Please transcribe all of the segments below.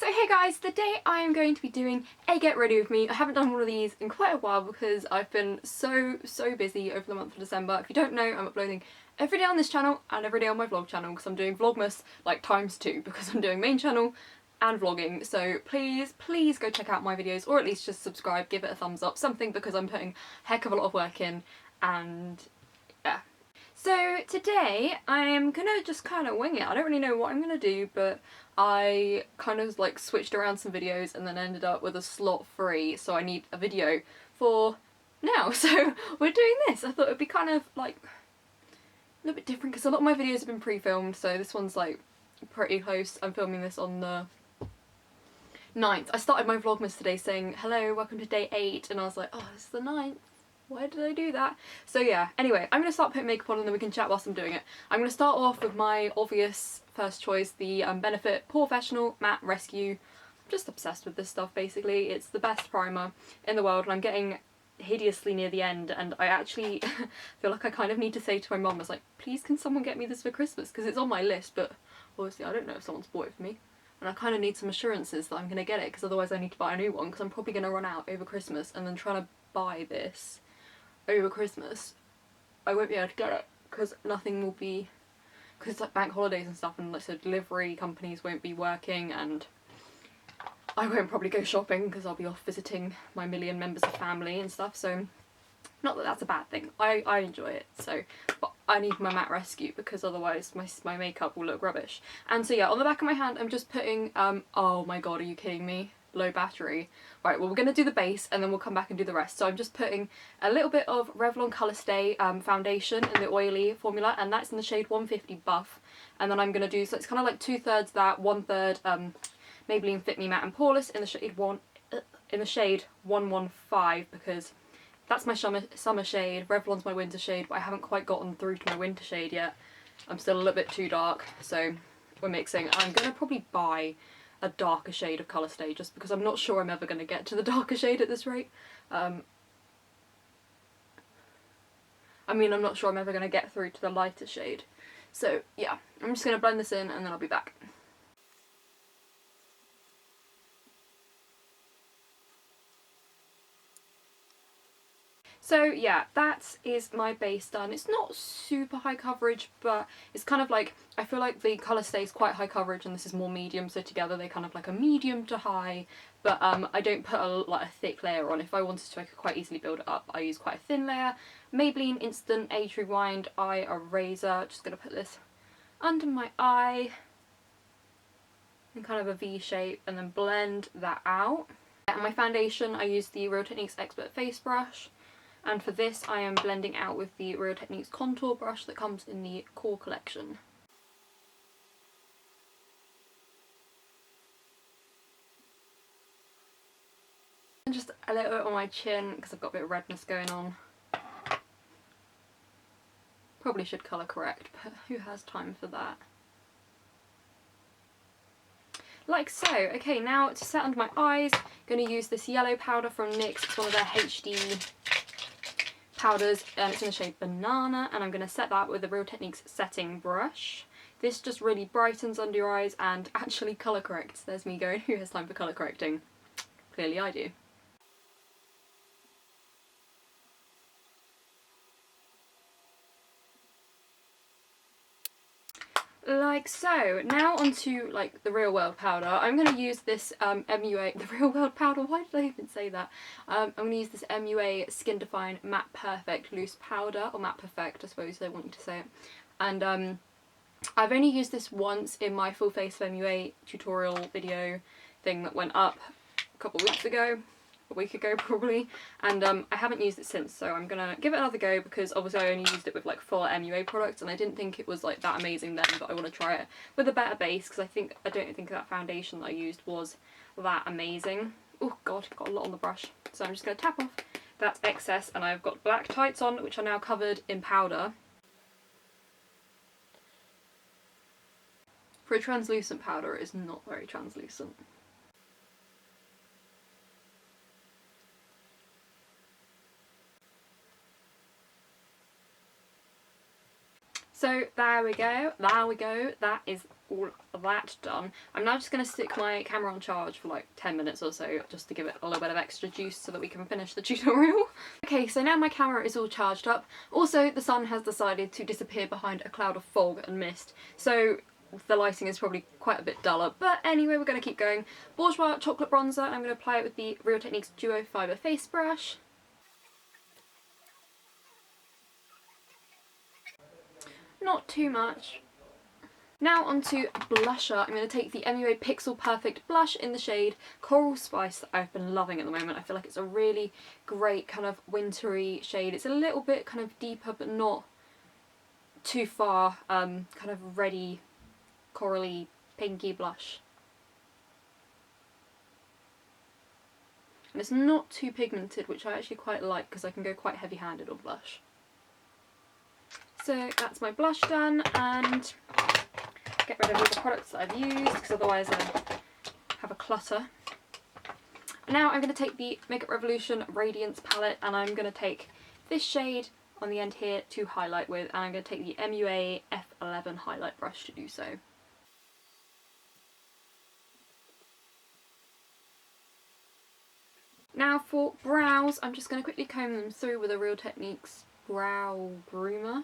So hey guys, today I am going to be doing a get ready with me. I haven't done one of these in quite a while because I've been so busy over the month of December. If you don't know, I'm uploading every day on this channel and every day on my vlog channel because I'm doing Vlogmas like ×2 because I'm doing main channel and vlogging. So please go check out my videos, or at least just subscribe, give it a thumbs up, something, because I'm putting a heck of a lot of work in. And yeah. So today I am gonna just kind of wing it. I don't really know what I'm gonna do, but I kind of like switched around some videos and then ended up with a slot free, so I need a video for now. So we're doing this. I thought it'd be kind of like a little bit different because a lot of my videos have been pre-filmed, so this one's like pretty close. I'm filming this on the 9th. I started my vlogmas today saying hello, welcome to day 8, and I was like, oh, it's the 9th. Why did I do that? So yeah, anyway, I'm going to start putting makeup on and then we can chat whilst I'm doing it. I'm going to start off with my obvious first choice, the Benefit Porefessional Matte Rescue. I'm just obsessed with this stuff basically. It's the best primer in the world and I'm getting hideously near the end, and I actually feel like I kind of need to say to my mum, I was like, please can someone get me this for Christmas? Because it's on my list, but obviously I don't know if someone's bought it for me. And I kind of need some assurances that I'm going to get it, because otherwise I need to buy a new one, because I'm probably going to run out over Christmas, and then trying to buy this over Christmas, I won't be able to get it because nothing will be, because it's like bank holidays and stuff, and like so delivery companies won't be working, and I won't probably go shopping because I'll be off visiting my million members of family and stuff. So not that that's a bad thing, I enjoy it, so, but I need my matte rescue because otherwise my makeup will look rubbish. And so yeah, on the back of my hand I'm just putting oh my god, are you kidding me? Low battery. Right, well we're going to do the base and then we'll come back and do the rest. So I'm just putting a little bit of Revlon Colour Stay foundation in the oily formula, and that's in the shade 150 Buff. And then I'm going to do, so it's kind of like 2/3 that, 1/3 Maybelline Fit Me Matte and Poreless in the shade 115, because that's my summer shade, Revlon's my winter shade, but I haven't quite gotten through to my winter shade yet. I'm still a little bit too dark, so we're mixing. I'm going to probably buy a darker shade of Colour Stay just because I'm not sure I'm ever going to get to the darker shade at this rate. I mean, I'm not sure I'm ever going to get through to the lighter shade. So yeah, I'm just going to blend this in and then I'll be back. So yeah, that is my base done. It's not super high coverage, but it's kind of like, I feel like the Colour Stay is quite high coverage and this is more medium, so together they kind of like a medium to high, but I don't put like a thick layer on. If I wanted to, I could quite easily build it up. I use quite a thin layer. Maybelline Instant Age Rewind Eye Eraser. Just going to put this under my eye in kind of a V shape and then blend that out. And my foundation, I use the Real Techniques Expert Face Brush. And for this I am blending out with the Real Techniques contour brush that comes in the Core collection. And just a little bit on my chin because I've got a bit of redness going on. Probably should colour correct, but who has time for that? Like so. Okay, now to set under my eyes, I'm going to use this yellow powder from NYX. It's one of their HD powders and it's in the shade Banana, and I'm going to set that with the Real Techniques setting brush. This just really brightens under your eyes and actually colour corrects. There's me going, who has time for colour correcting? Clearly I do. Like so. Now onto like the Real World powder. I'm going to use this MUA, the Real World powder, why did I even say that? I'm going to use this MUA Skin Define Matte Perfect Loose Powder, or Matte Perfect I suppose they want you to say it. And I've only used this once in my full face of MUA tutorial video thing that went up a couple of weeks ago. A week ago probably, and I haven't used it since, so I'm gonna give it another go because obviously I only used it with like full MUA products and I didn't think it was like that amazing then, but I want to try it with a better base because I don't think that foundation that I used was that amazing. Oh god, got a lot on the brush, so I'm just gonna tap off that excess, and I've got black tights on which are now covered in powder. For a translucent powder, it is not very translucent. So there we go, that is all of that done, I'm now just going to stick my camera on charge for like 10 minutes or so, just to give it a little bit of extra juice so that we can finish the tutorial. Okay, so now my camera is all charged up. Also, the sun has decided to disappear behind a cloud of fog and mist, so the lighting is probably quite a bit duller, but anyway, we're going to keep going. Bourgeois chocolate bronzer, and I'm going to apply it with the Real Techniques Duo Fibre Face Brush. Not too much. Now onto blusher. I'm going to take the MUA Pixel Perfect blush in the shade Coral Spice that I've been loving at the moment. I feel like it's a really great kind of wintry shade. It's a little bit kind of deeper but not too far, kind of reddy, corally, pinky blush. And it's not too pigmented, which I actually quite like because I can go quite heavy-handed on blush. So that's my blush done, and get rid of all the products that I've used because otherwise I have a clutter. Now I'm going to take the Makeup Revolution Radiance palette, and I'm going to take this shade on the end here to highlight with, and I'm going to take the MUA F11 highlight brush to do so. Now for brows, I'm just going to quickly comb them through with a Real Techniques Brow Groomer.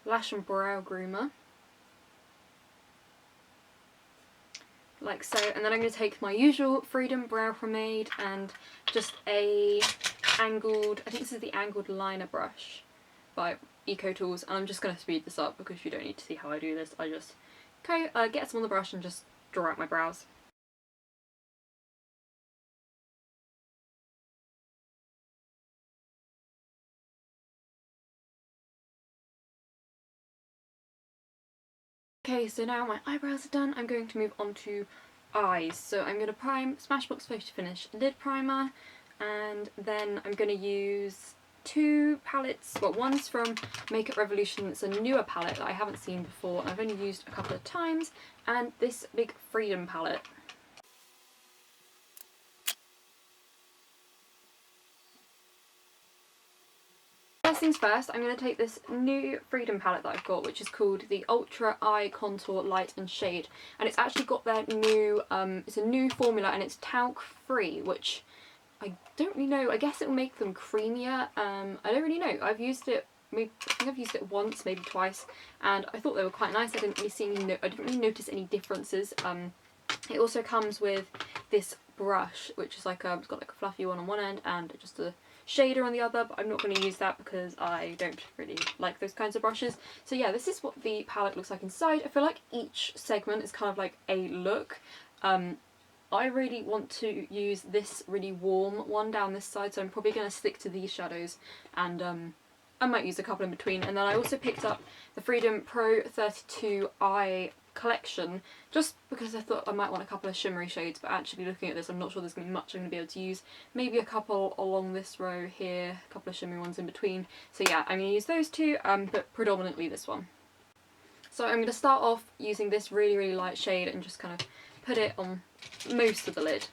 Lash and Brow Groomer. Like so, and then I'm going to take my usual Freedom Brow Pomade and just a angled, I think this is the angled liner brush by Eco Tools, and I'm just going to speed this up because you don't need to see how I do this. I just get some on the brush and just draw out my brows. Okay, so now my eyebrows are done, I'm going to move on to eyes. So I'm going to prime Smashbox Photo Finish Lid Primer, and then I'm going to use two palettes. Well, one's from Makeup Revolution, it's a newer palette that I haven't seen before, I've only used a couple of times, and this big Freedom palette. First things first, I'm going to take this new Freedom palette that I've got, which is called the Ultra Eye Contour Light and Shade, and it's actually got their new, it's a new formula, and it's talc free, which I don't really know, I guess it will make them creamier. I don't really know, I've used it, I think I've used it once, maybe twice, and I thought they were quite nice. I didn't really notice any differences. It also comes with this brush, which is like it's got like a fluffy one on one end and just a shader on the other, but I'm not going to use that because I don't really like those kinds of brushes. So yeah, this is what the palette looks like inside. I feel like each segment is kind of like a look. I really want to use this really warm one down this side, so I'm probably going to stick to these shadows, and I might use a couple in between. And then I also picked up the Freedom Pro 32 Eye collection, just because I thought I might want a couple of shimmery shades, but actually looking at this I'm not sure there's going to be much I'm going to be able to use. Maybe a couple along this row here, a couple of shimmery ones in between. So yeah, I'm going to use those two, but predominantly this one. So I'm going to start off using this really light shade and just kind of put it on most of the lid.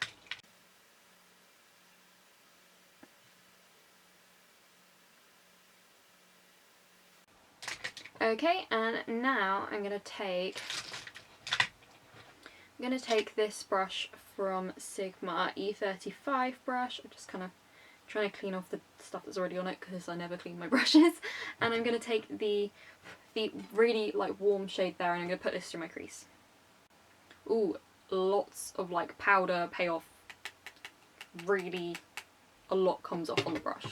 Okay, and now I'm going to take this brush from Sigma, E35 brush. I'm just kind of trying to clean off the stuff that's already on it because I never clean my brushes. And I'm going to take the really like warm shade there, and I'm going to put this through my crease. Ooh, lots of like powder payoff. Really, a lot comes off on the brush.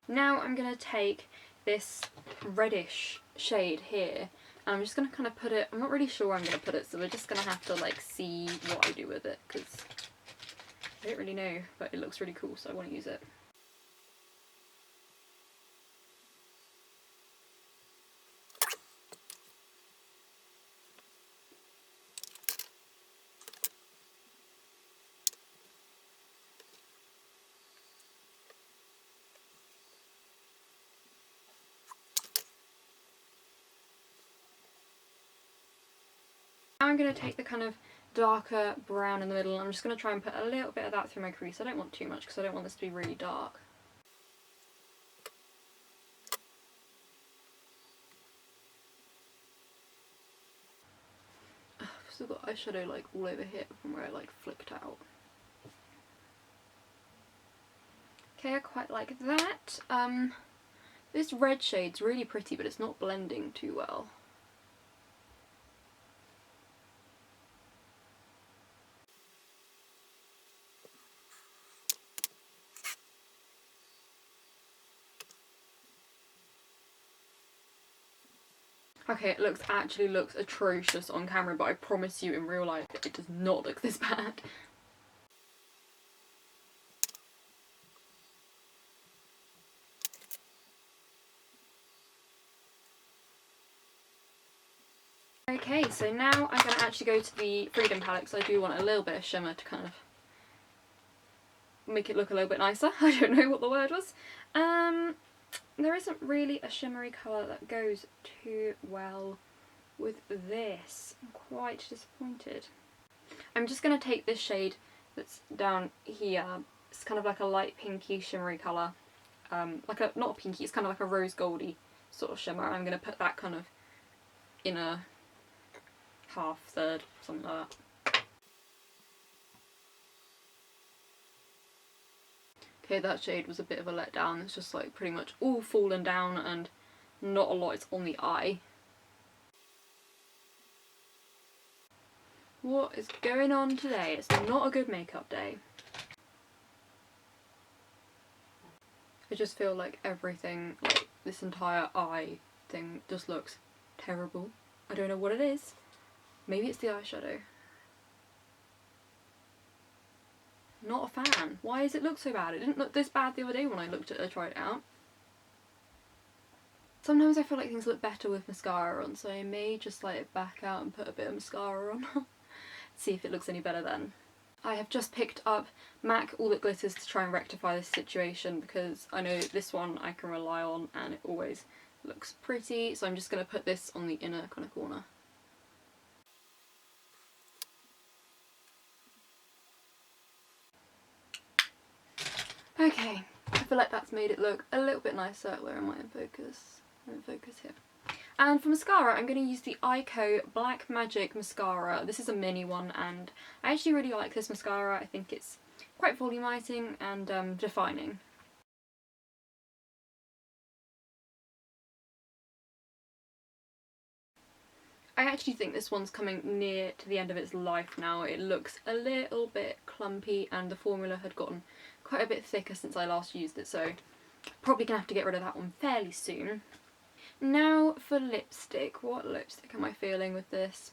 Now I'm going to take this reddish shade here, and I'm just going to kind of put it, I'm not really sure where I'm going to put it, so we're just going to have to like see what I do with it, because I don't really know, but it looks really cool, so I want to use it. Now I'm going to take the kind of darker brown in the middle. I'm just going to try and put a little bit of that through my crease. I don't want too much because I don't want this to be really dark. I've still got eyeshadow like all over here from where I like flicked out. Okay, I quite like that. This red shade's really pretty, but it's not blending too well. Okay, it actually looks atrocious on camera, but I promise you in real life it does not look this bad. Okay, so now I'm going to actually go to the Freedom palette because I do want a little bit of shimmer to kind of make it look a little bit nicer. I don't know what the word was. There isn't really a shimmery colour that goes too well with this. I'm quite disappointed. I'm just going to take this shade that's down here. It's kind of like a light pinky shimmery colour. Not a pinky, it's kind of like a rose goldy sort of shimmer. I'm going to put that kind of in a half, third, something like that. Okay, that shade was a bit of a letdown. It's just like pretty much all fallen down and not a lot is on the eye. What is going on today? It's not a good makeup day. I just feel like everything, like this entire eye thing just looks terrible. I don't know what it is. Maybe it's the eyeshadow. Not a fan. Why does it look so bad? It didn't look this bad the other day when I tried it out. Sometimes I feel like things look better with mascara on, so I may just let it back out and put a bit of mascara on. See if it looks any better then. I have just picked up MAC All That Glitters to try and rectify this situation because I know this one I can rely on and it always looks pretty, so I'm just going to put this on the inner kind of corner. Okay, I feel like that's made it look a little bit nicer. Where am I in focus? I'm in focus here. And for mascara, I'm going to use the Ico Black Magic Mascara. This is a mini one and I actually really like this mascara. I think it's quite volumizing and defining. I actually think this one's coming near to the end of its life now. It looks a little bit clumpy and the formula had gotten quite a bit thicker since I last used it, so probably gonna have to get rid of that one fairly soon. Now for lipstick. What lipstick am I feeling with this?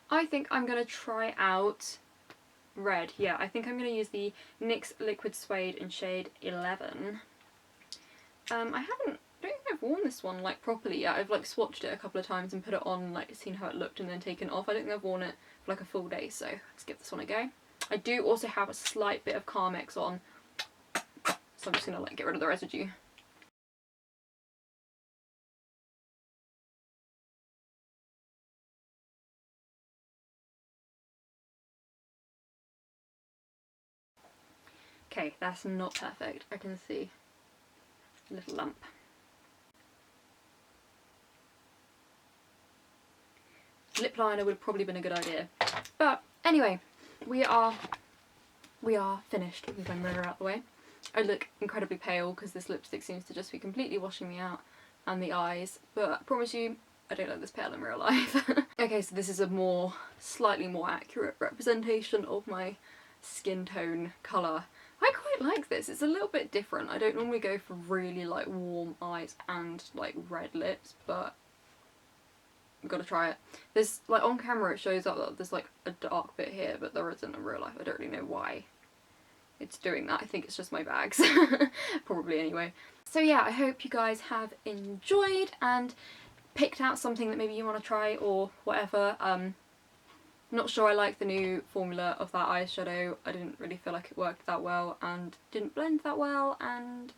I think I'm going to try out red. Yeah, I think I'm going to use the NYX Liquid Suede in shade 11. I don't think I've worn this one like properly yet. I've like swatched it a couple of times and put it on, like seen how it looked and then taken it off. I don't think I've worn it for like a full day, so let's give this one a go. I do also have a slight bit of Carmex on, so I'm just going to like get rid of the residue. Okay, that's not perfect. I can see a little lump. Lip liner would have probably been a good idea. But anyway, we are finished with my mirror out the way. I look incredibly pale because this lipstick seems to just be completely washing me out and the eyes, but I promise you I don't look this pale in real life. Okay, so this is a slightly more accurate representation of my skin tone colour. I quite like this. It's a little bit different. I don't normally go for really like warm eyes and like red lips, but I've got to try it. There's like on camera it shows up that there's like a dark bit here, but there isn't in real life. I don't really know why it's doing that. I think it's just my bags. Probably anyway. So yeah, I hope you guys have enjoyed and picked out something that maybe you want to try or whatever. Not sure I like the new formula of that eyeshadow. I didn't really feel like it worked that well and didn't blend that well, and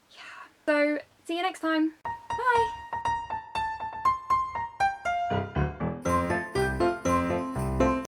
yeah. So see you next time. Bye!